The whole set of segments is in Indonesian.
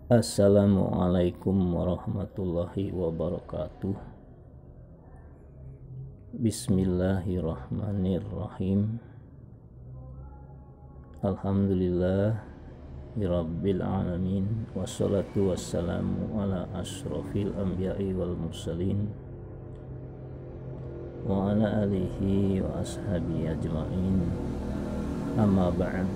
Assalamualaikum warahmatullahi wabarakatuh. Bismillahirrahmanirrahim. Alhamdulillahirabbil alamin. Wassalatu wassalamu ala asyrafil anbiya'i wal mursalin wa ala alihi wa ashabihi ajma'in. Amma ba'd.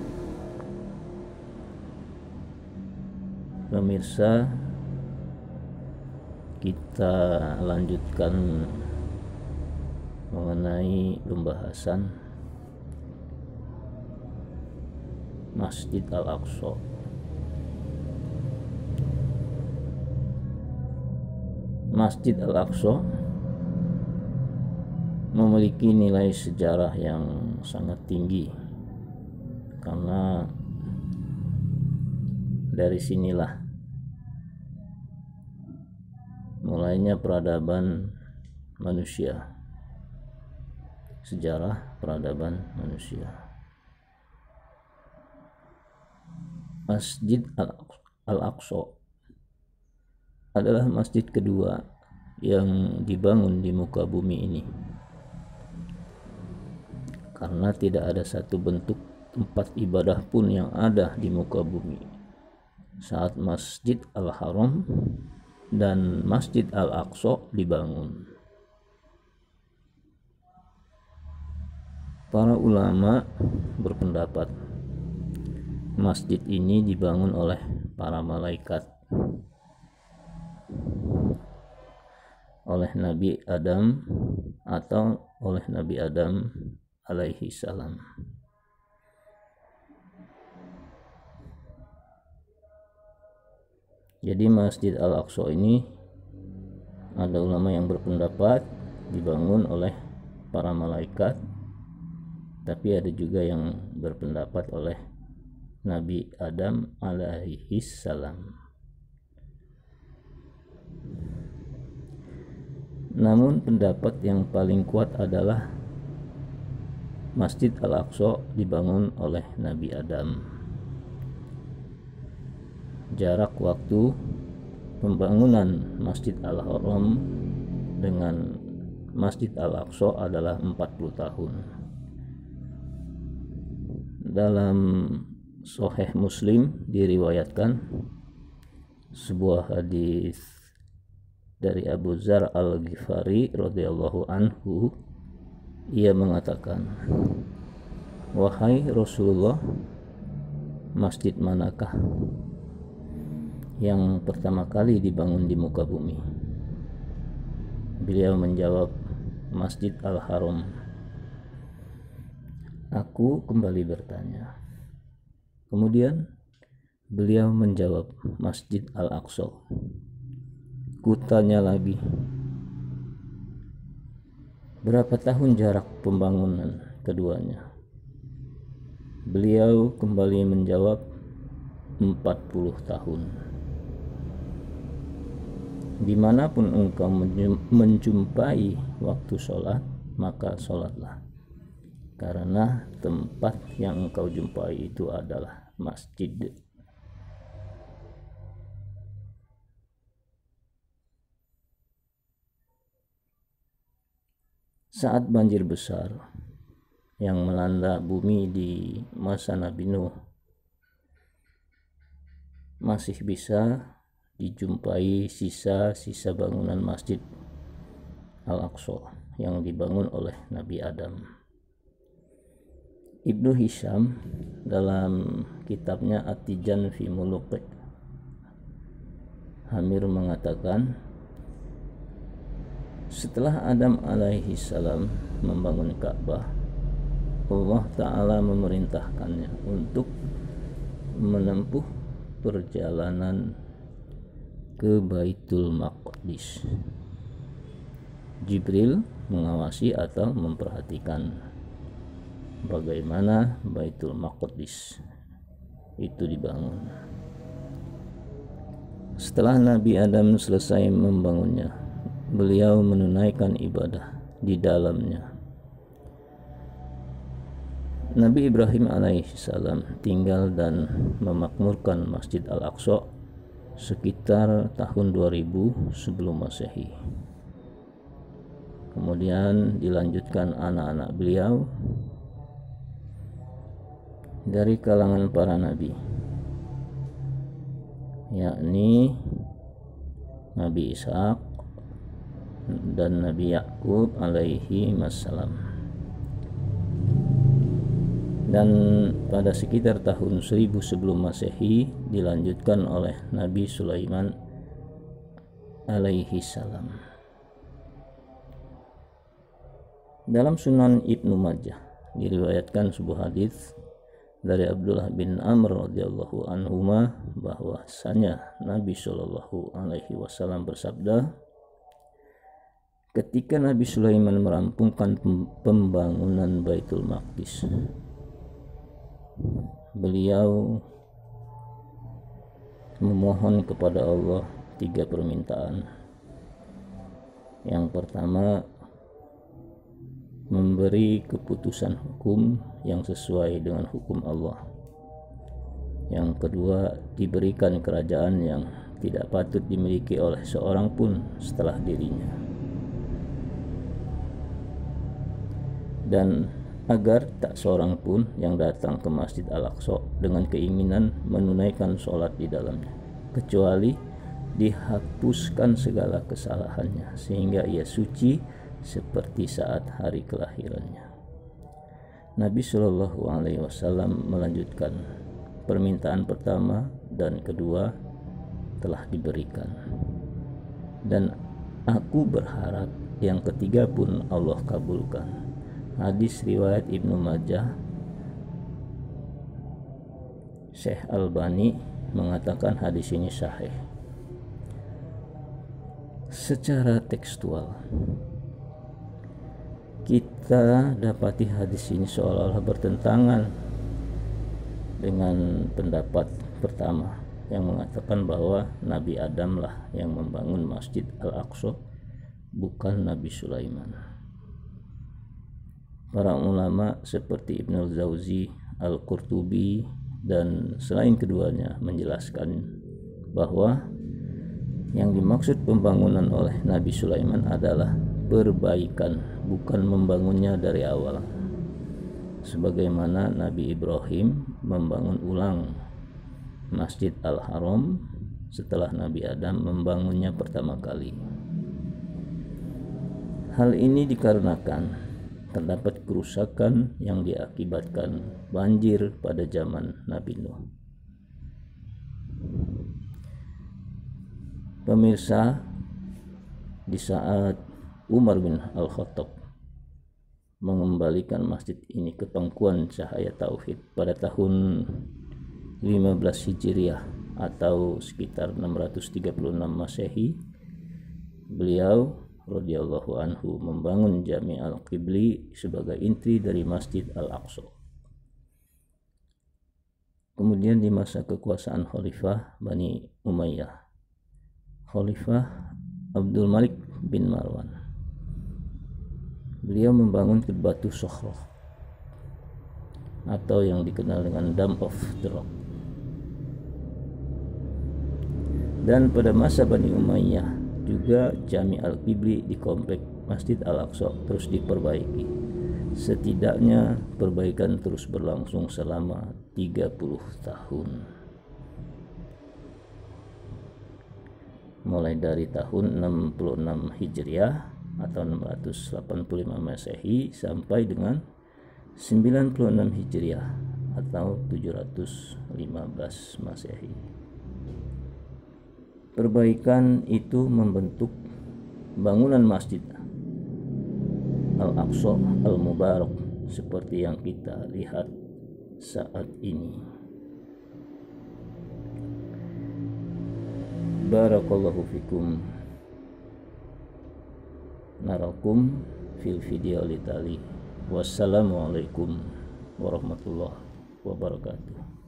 Pemirsa, kita lanjutkan mengenai pembahasan Masjid Al-Aqsa. Masjid Al-Aqsa memiliki nilai sejarah yang sangat tinggi karena dari sinilah mulainya peradaban manusia, sejarah peradaban manusia. Masjid Al-Aqsa adalah masjid kedua yang dibangun di muka bumi ini, karena tidak ada satu bentuk tempat ibadah pun yang ada di muka bumi saat Masjid Al-Haram dan Masjid Al-Aqsa dibangun. Para ulama berpendapat masjid ini dibangun oleh para malaikat, oleh Nabi Adam atau oleh Nabi Adam alaihi salam. Jadi Masjid Al-Aqsa ini ada ulama yang berpendapat dibangun oleh para malaikat, tapi ada juga yang berpendapat oleh Nabi Adam alaihi salam. Namun pendapat yang paling kuat adalah Masjid Al-Aqsa dibangun oleh Nabi Adam. Jarak waktu pembangunan Masjid Al-Haram dengan Masjid Al-Aqsa adalah 40 tahun. Dalam Sahih Muslim diriwayatkan sebuah hadis dari Abu Dzar Al-Ghifari radhiyallahu anhu. Ia mengatakan, "Wahai Rasulullah, masjid manakah yang pertama kali dibangun di muka bumi?" Beliau menjawab, "Masjid Al-Haram." Aku kembali bertanya. Kemudian beliau menjawab, "Masjid Al-Aqsa." Kutanya lagi, "Berapa tahun jarak pembangunan keduanya?" Beliau kembali menjawab, 40 tahun. Dimanapun engkau menjumpai waktu sholat, maka sholatlah, karena tempat yang engkau jumpai itu adalah masjid. Saat banjir besar yang melanda bumi di masa Nabi Nuh, masih bisa dijumpai sisa-sisa bangunan Masjid Al-Aqsa yang dibangun oleh Nabi Adam. Ibnu Hisham dalam kitabnya At-Tijan fi Muluk Hamir mengatakan, setelah Adam alaihi salam membangun Ka'bah, Allah Ta'ala memerintahkannya untuk menempuh perjalanan ke Baitul Maqdis. Jibril mengawasi atau memperhatikan bagaimana Baitul Maqdis itu dibangun. Setelah Nabi Adam selesai membangunnya, beliau menunaikan ibadah di dalamnya. Nabi Ibrahim alaihissalam tinggal dan memakmurkan Masjid Al-Aqsa sekitar tahun 2000 sebelum Masehi. Kemudian dilanjutkan anak-anak beliau dari kalangan para nabi, yakni Nabi Ishak dan Nabi Yakub alaihi wassalam. Dan pada sekitar tahun 1000 sebelum Masehi dilanjutkan oleh Nabi Sulaiman alaihi salam. Dalam Sunan Ibnu Majah diriwayatkan sebuah hadis dari Abdullah bin Amr radhiyallahu anhuma bahwasanya Nabi Shallallahu alaihi wasallam bersabda, ketika Nabi Sulaiman merampungkan pembangunan Baitul Maqdis, beliau memohon kepada Allah 3 permintaan. Yang pertama, memberi keputusan hukum yang sesuai dengan hukum Allah. Yang kedua, diberikan kerajaan yang tidak patut dimiliki oleh seorang pun setelah dirinya. Dan agar tak seorang pun yang datang ke Masjid Al-Aqsa dengan keinginan menunaikan sholat di dalamnya, kecuali dihapuskan segala kesalahannya sehingga ia suci seperti saat hari kelahirannya. Nabi Shallallahu alaihi wasallam melanjutkan, permintaan pertama dan kedua telah diberikan, dan aku berharap yang ketiga pun Allah kabulkan. Hadis riwayat Ibnu Majah. Syekh Albani mengatakan hadis ini sahih. Secara tekstual, kita dapati hadis ini seolah-olah bertentangan dengan pendapat pertama yang mengatakan bahwa Nabi Adam lah yang membangun Masjid Al-Aqsa, bukan Nabi Sulaiman. Para ulama seperti Ibnu Jauzi, Al-Qurtubi, dan selain keduanya menjelaskan bahwa yang dimaksud pembangunan oleh Nabi Sulaiman adalah perbaikan, bukan membangunnya dari awal. Sebagaimana Nabi Ibrahim membangun ulang Masjid Al-Haram setelah Nabi Adam membangunnya pertama kali. Hal ini dikarenakan terdapat kerusakan yang diakibatkan banjir pada zaman Nabi Nuh. Pemirsa, di saat Umar bin Al-Khattab mengembalikan masjid ini ke pangkuan cahaya tauhid pada tahun 15 Hijriah atau sekitar 636 Masehi, beliau radhiyallahu anhu membangun Jami' Al-Qibli sebagai inti dari Masjid Al-Aqsa. Kemudian di masa kekuasaan Khalifah Bani Umayyah, Khalifah Abdul Malik bin Marwan, beliau membangun Batu Sokhroh atau yang dikenal dengan Dome of the Rock. Dan pada masa Bani Umayyah juga Jami' Al-Qibli di komplek Masjid Al-Aqsa terus diperbaiki. Setidaknya perbaikan terus berlangsung selama 30 tahun. Mulai dari tahun 66 Hijriah atau 685 Masehi sampai dengan 96 Hijriah atau 715 Masehi. Perbaikan itu membentuk bangunan Masjid Al-Aqsa Al-Mubarak seperti yang kita lihat saat ini. Barakallahu fikum. Narakum fil video litali. Wassalamualaikum warahmatullahi wabarakatuh.